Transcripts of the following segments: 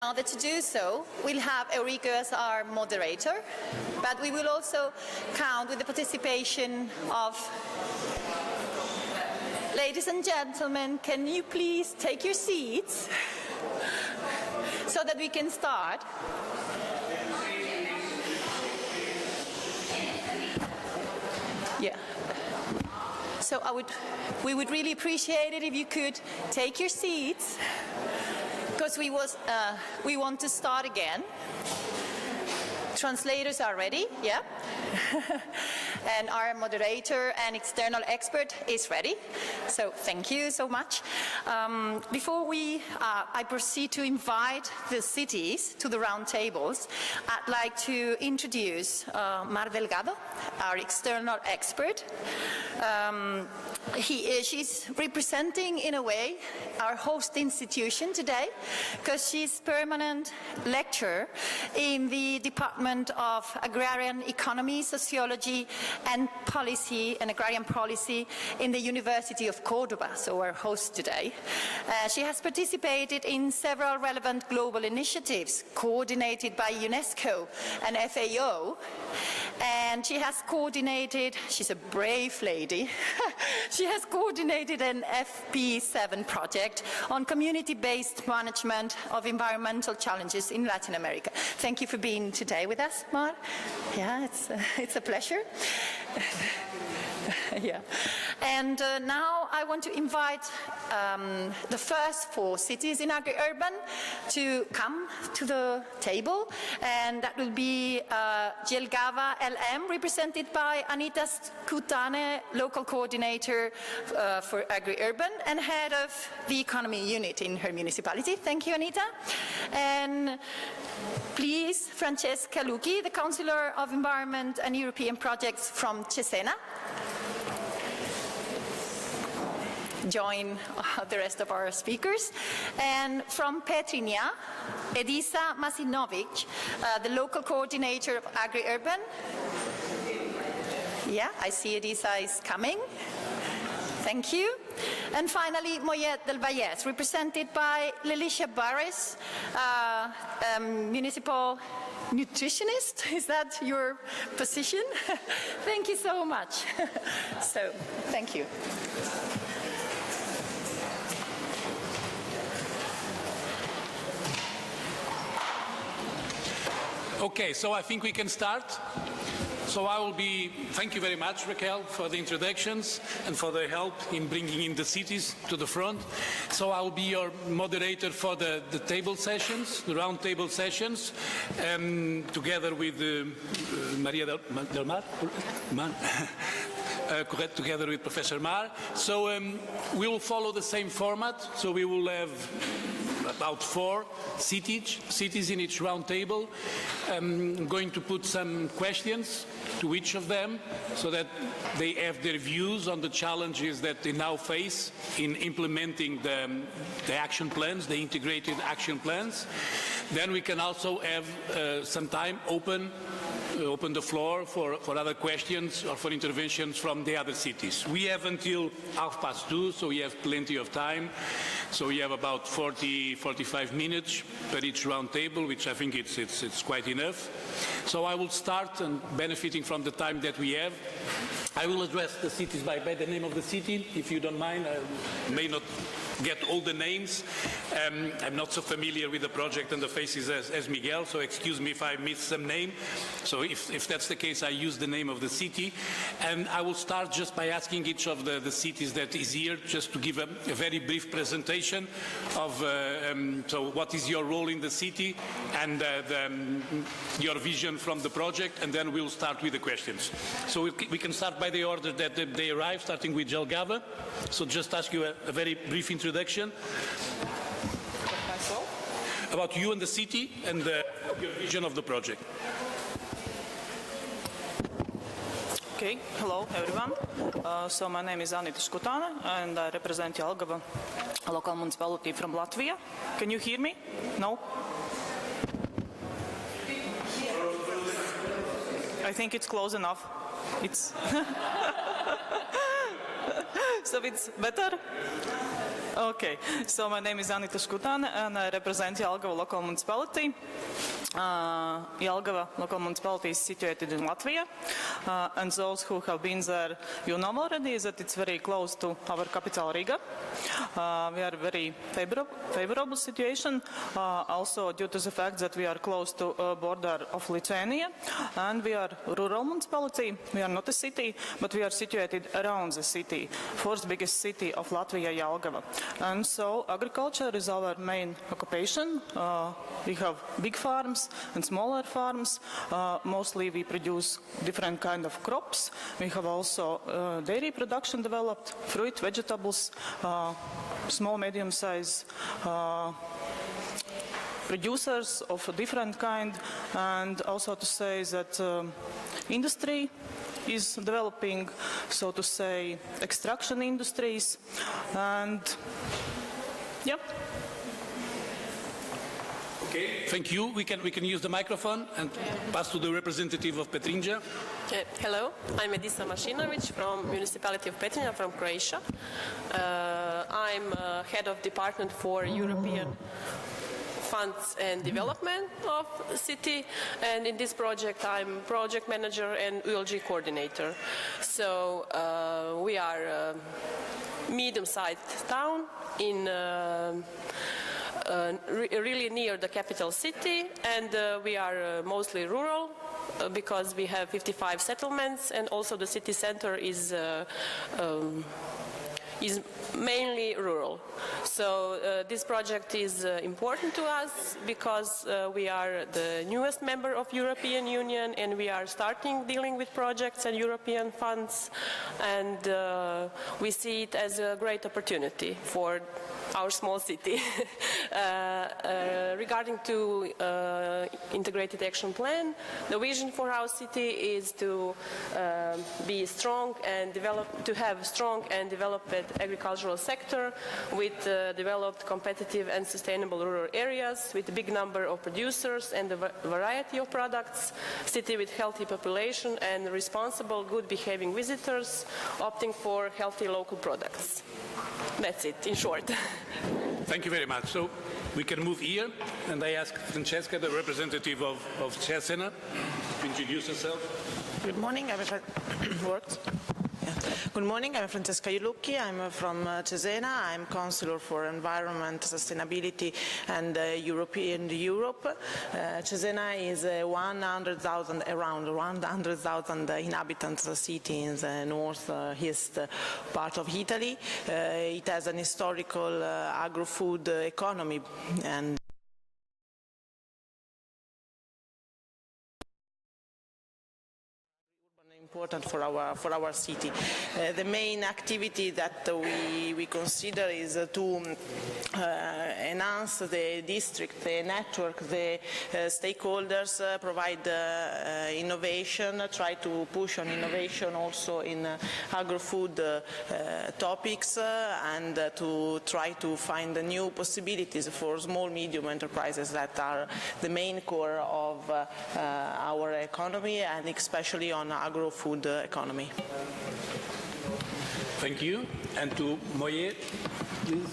In order to do so, we'll have Enrico as our moderator, but we will also count with the participation of... Ladies and gentlemen, can you please take your seats so that we can start? Yeah. So we would really appreciate it if you could take your seats, because we want to start again. Translators are ready, yeah? And our moderator and external expert is ready. So thank you so much. Before I proceed to invite the cities to the round tables, I'd like to introduce Mar Delgado, our external expert. She's representing, in a way, our host institution today, because she's permanent lecturer in the Department of Agrarian Economy, Sociology and Policy and Agrarian Policy in the University of Córdoba, so our host today. She has participated in several relevant global initiatives coordinated by UNESCO and FAO, and she has coordinated, she's a brave lady, she has coordinated an FP7 project on community-based management of environmental challenges in Latin America. Thank you for being today with us, Mar. Yeah, it's a pleasure. Yeah. And now I want to invite the first 4 cities in Agri-Urban to come to the table, and that will be Jelgava LM, represented by Anita Skutane, local coordinator for Agri-Urban and head of the economy unit in her municipality. Thank you, Anita. And please, Francesca Lucchi, the Councillor of Environment and European Projects from Cesena. Join the rest of our speakers. And from Petrinja, Edisa Masinovic, the local coordinator of Agri-Urban. Yeah, I see Edisa is coming. Thank you. And finally, Mollet del Vallès, represented by Lelicia Barres, municipal nutritionist. Is that your position? Thank you so much. So, thank you. Okay, so I think we can start. So thank you very much, Raquel, for the introductions and for the help in bringing in the cities to the front. So I will be your moderator for the table sessions, the round table sessions, together with Maria Del Mar, together with Professor Mar. So we will follow the same format. So we will have about 4 cities in each round table. I'm going to put some questions to each of them so that they have their views on the challenges that they now face in implementing the action plans, the integrated action plans. Then we can also have some time open the floor for other questions or for interventions from the other cities. We have until 2:30, so we have plenty of time. So we have about 45 minutes per each round table, which I think it's quite enough. So I will start, and benefiting from the time that we have, I will address the cities by the name of the city, if you don't mind. I may not get all the names. I'm not so familiar with the project and the faces as Miguel, so excuse me if I miss some name. So if that's the case, I use the name of the city. And I will start just by asking each of the cities that is here just to give a very brief presentation of so what is your role in the city and your vision from the project, and then we'll start with the questions. So we can start by the order that they arrive, starting with Jelgava. So just ask you a very brief introduction about you and the city and your vision of the project. Okay, hello everyone. So my name is Anita Skutane and I represent Jelgava, a local municipality from Latvia. Can you hear me? No? I think it's close enough. It's so it's better. Okay, so my name is Anita Skutane and I represent Jelgava local municipality. Jelgava local municipality is situated in Latvia, and those who have been there, you know already that it's very close to our capital Riga. We are very favorable situation, also due to the fact that we are close to a border of Lithuania, and we are rural municipality. We are not a city, but we are situated around the city, fourth biggest city of Latvia, Jelgava. And so agriculture is our main occupation. We have big farms and smaller farms. Mostly we produce different kind of crops. We have also dairy production developed, fruit, vegetables, small, medium size producers of a different kind, and also to say that industry is developing, so to say, extraction industries, and yeah. Okay, thank you. We can use the microphone and pass to the representative of Petrinja. Hello, I'm Edisa Mašinović from Municipality of Petrinja from Croatia. I'm head of department for European funds and development of the city, and in this project I'm project manager and ULG coordinator. So we are a medium-sized town in really near the capital city, and we are mostly rural because we have 55 settlements, and also the city center is mainly rural. So this project is important to us because we are the newest member of European Union, and we are starting dealing with projects and European funds, and we see it as a great opportunity for our small city. Regarding to integrated action plan, the vision for our city is to be strong and to have strong and developed agricultural sector with developed, competitive and sustainable rural areas with a big number of producers and a variety of products, city with healthy population and responsible, good behaving visitors opting for healthy local products. That's it, in short. Thank you very much. So we can move here, and I ask Francesca, the representative of Cesena, to introduce herself. Good morning. Good morning, I'm Francesca Iulucchi. I'm from Cesena. I'm Councillor for Environment, Sustainability and Europe. Cesena is around 100,000 inhabitants city in the northeast part of Italy. It has an historical agro-food economy, and important for our city. The main activity that we consider is to enhance the district, the network, the stakeholders, provide innovation, try to push on innovation also in agro-food topics, and to try to find new possibilities for small, medium enterprises that are the main core of our economy, and especially on agro-food economy. Thank you. And to Moyet, please.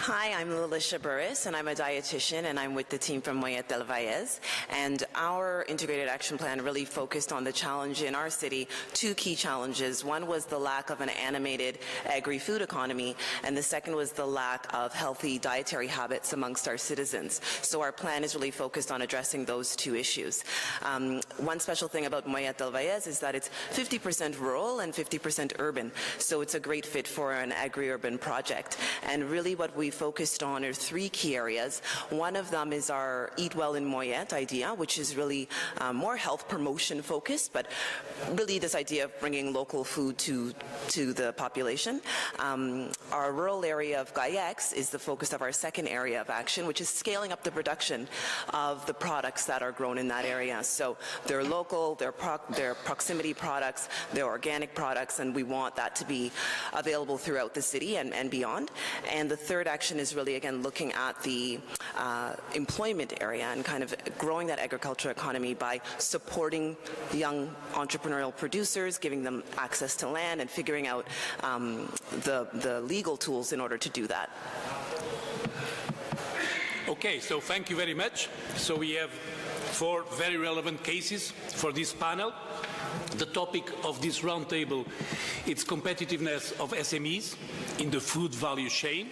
Hi, I'm Lilisha Burris, and I'm a dietitian, and I'm with the team from Moyet del Valles. And our integrated action plan really focused on the challenge in our city, two key challenges. One was the lack of an animated agri-food economy, and the second was the lack of healthy dietary habits amongst our citizens. So our plan is really focused on addressing those two issues. One special thing about Moyet del Valles is that it's 50% rural and 50% urban, so it's a great fit for an agri-urban project. And really what we focused on are three key areas. One of them is our Eat Well in Moyet idea, which is really more health promotion focused, but really this idea of bringing local food to the population. Our rural area of Gaiex is the focus of our second area of action, which is scaling up the production of the products that are grown in that area. So they're local, they're proximity products, they're organic products, and we want that to be available throughout the city and beyond. And the third action is really, again, looking at the employment area and kind of growing that agriculture economy by supporting young entrepreneurial producers, giving them access to land, and figuring out the legal tools in order to do that. Okay, so thank you very much. So we have 4 very relevant cases for this panel. The topic of this roundtable is competitiveness of SMEs in the food value chain.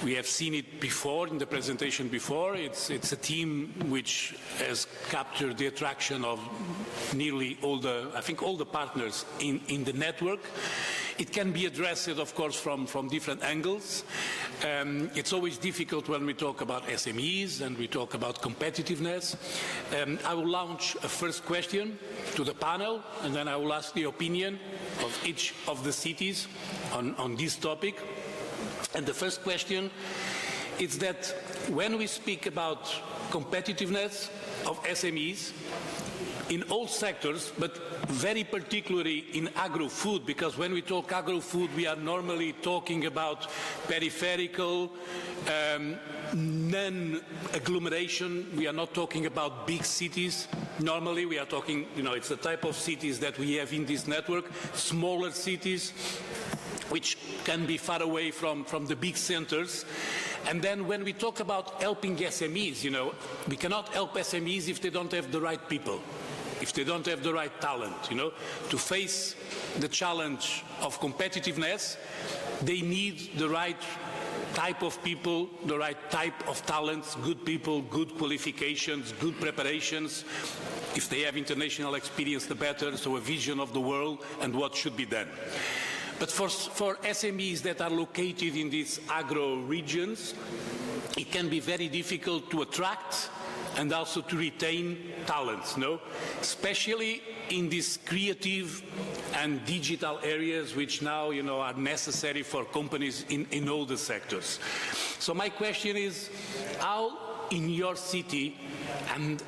We have seen it before in the presentation before. It's a theme which has captured the attraction of nearly all the partners in the network. It can be addressed, of course, from different angles. It's always difficult when we talk about SMEs and we talk about competitiveness. I will launch a first question to the panel, and then I will ask the opinion of each of the cities on this topic. And the first question is that when we speak about competitiveness of SMEs, in all sectors, but very particularly in agro-food, because when we talk agro-food, we are normally talking about peripheral, non-agglomeration. We are not talking about big cities. Normally, we are talking, it's the type of cities that we have in this network, smaller cities, which can be far away from the big centers. And then when we talk about helping SMEs, we cannot help SMEs if they don't have the right people, if they don't have the right talent. To face the challenge of competitiveness, they need the right type of people, the right type of talents, good people, good qualifications, good preparations. If they have international experience, the better, so a vision of the world and what should be done. But for SMEs that are located in these agro regions, it can be very difficult to attract and also to retain talents, especially in these creative and digital areas which now are necessary for companies in all the sectors. So my question is, how in your city, and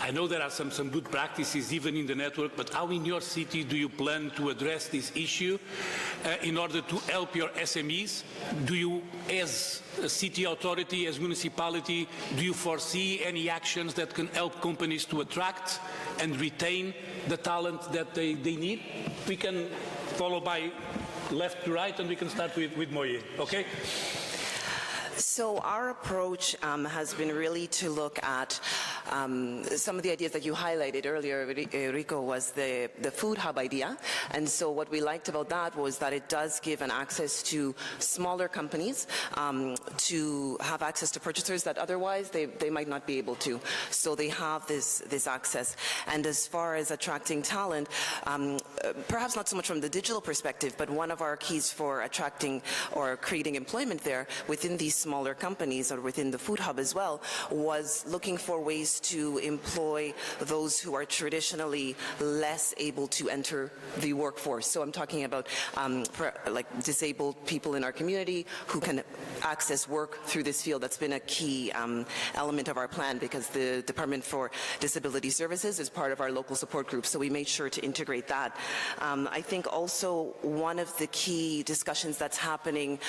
I know there are some good practices even in the network, but how in your city do you plan to address this issue in order to help your SMEs? Do you, as a city authority, as municipality, do you foresee any actions that can help companies to attract and retain the talent that they need? We can follow by left to right, and we can start with Moye, okay? So our approach has been really to look at some of the ideas that you highlighted earlier, Rico, was the food hub idea. And so what we liked about that was that it does give an access to smaller companies to have access to purchasers that otherwise they might not be able to. So they have this access. And as far as attracting talent, perhaps not so much from the digital perspective, but one of our keys for attracting or creating employment there within these smaller companies or within the food hub as well was looking for ways to employ those who are traditionally less able to enter the workforce. So I'm talking about like disabled people in our community who can access work through this field. That's been a key element of our plan because the Department for Disability Services is part of our local support group, so we made sure to integrate that. I think also one of the key discussions that's happening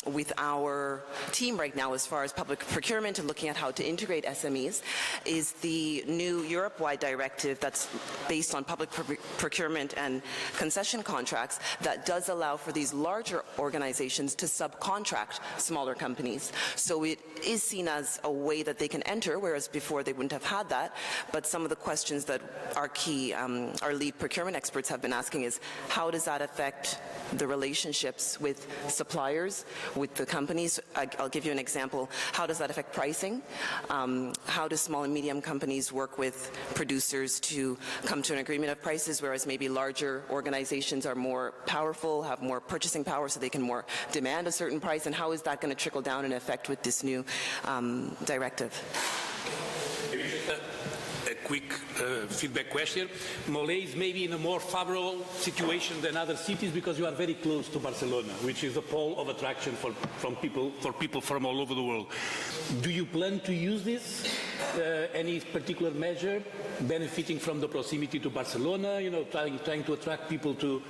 with our team right now as far as public procurement and looking at how to integrate SMEs is the new Europe-wide directive that's based on public procurement and concession contracts that does allow for these larger organizations to subcontract smaller companies. So it is seen as a way that they can enter, whereas before they wouldn't have had that. But some of the questions that our key, our lead procurement experts have been asking is, how does that affect the relationships with suppliers, with the companies? I'll give you an example. How does that affect pricing? How do small and medium companies work with producers to come to an agreement of prices, whereas maybe larger organizations are more powerful, have more purchasing power, so they can more demand a certain price? And how is that going to trickle down and affect with this new directive? Quick feedback question. Molay is maybe in a more favorable situation than other cities because you are very close to Barcelona, which is a pole of attraction for people from all over the world. Do you plan to use this any particular measure benefiting from the proximity to Barcelona, trying to attract people to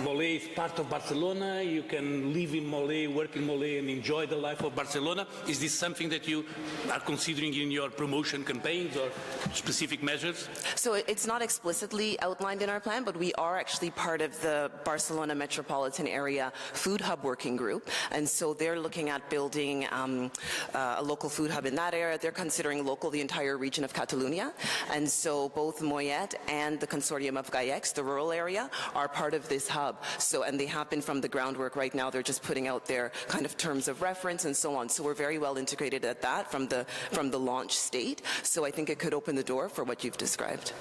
Mollet is part of Barcelona. You can live in Mollet, work in Mollet, and enjoy the life of Barcelona. Is this something that you are considering in your promotion campaigns or specific measures? So it's not explicitly outlined in our plan, but we are actually part of the Barcelona metropolitan area food hub working group. And so they're looking at building a local food hub in that area. They're considering local the entire region of Catalonia. And so both Mollet and the consortium of GAIEX, the rural area, are part of this hub. So, and they have been from the groundwork. Right now they're just putting out their kind of terms of reference and so on. So we're very well integrated at that from the launch state. So I think it could open the door for what you've described.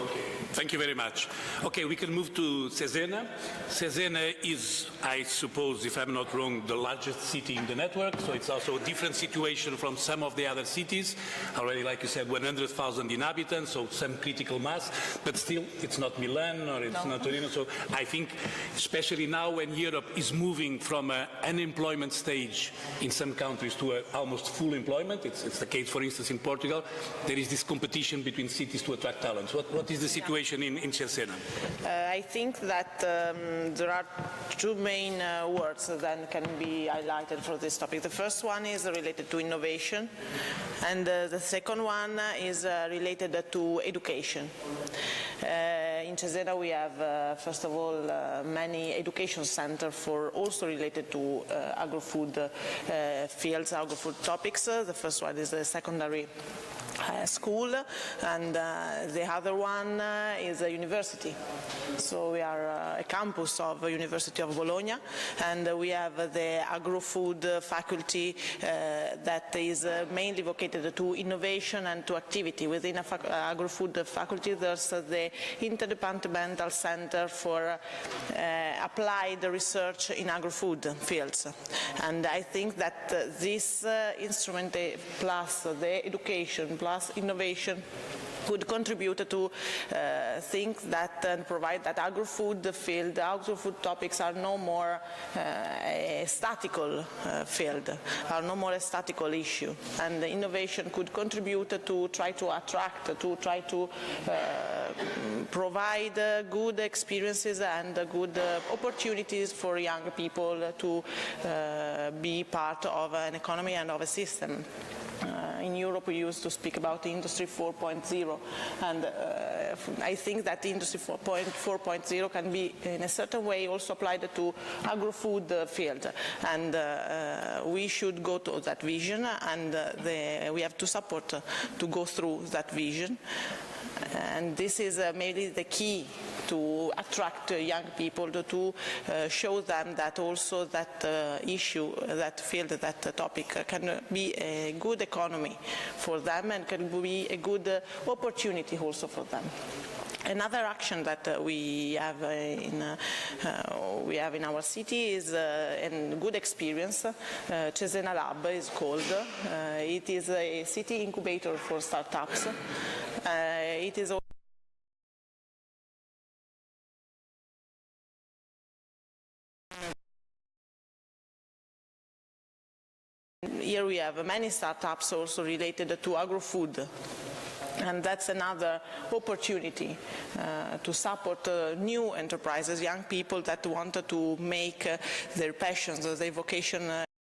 Okay. Thank you very much. Okay, we can move to Cesena. Cesena is, I suppose, if I'm not wrong, the largest city in the network, so it's also a different situation from some of the other cities. Already, like you said, 100,000 inhabitants, so some critical mass, but still, it's not Milan or it's not Torino. So I think, especially now when Europe is moving from an unemployment stage in some countries to almost full employment, it's the case, for instance, in Portugal, there is this competition between cities to attract talents. What is the situation in Cesena? I think that there are two main words that can be highlighted for this topic. The first one is related to innovation, and the second one is related to education. In Cesena we have, first of all, many education centers also related to agro-food fields, agro-food topics. The first one is the secondary school, and the other one is a university. So we are a campus of the University of Bologna, and we have the agro-food faculty that is mainly vocated to innovation and to activity. Within agro-food faculty there's the Interdepartmental Center for Applied Research in Agro-Food fields. And I think that this instrument plus the education plus innovation could contribute to think that and provide that agro-food field, agro-food topics are no more a statical field, are no more a statical issue. And the innovation could contribute to try to attract, to try to provide good experiences and good opportunities for young people to be part of an economy and of a system. In Europe we used to speak about Industry 4.0, and I think that Industry 4.0 can be in a certain way also applied to agro-food field, and we should go to that vision, and we have to support to go through that vision. And this is maybe the key to attract young people, to show them that also that issue, that field, that topic can be a good economy for them and can be a good opportunity also for them. Another action that we have in our city is a good experience. Cesena Lab is called. It is a city incubator for startups. It is here we have many startups also related to agro-food. And that's another opportunity to support new enterprises, young people that want to make their passions, their vocation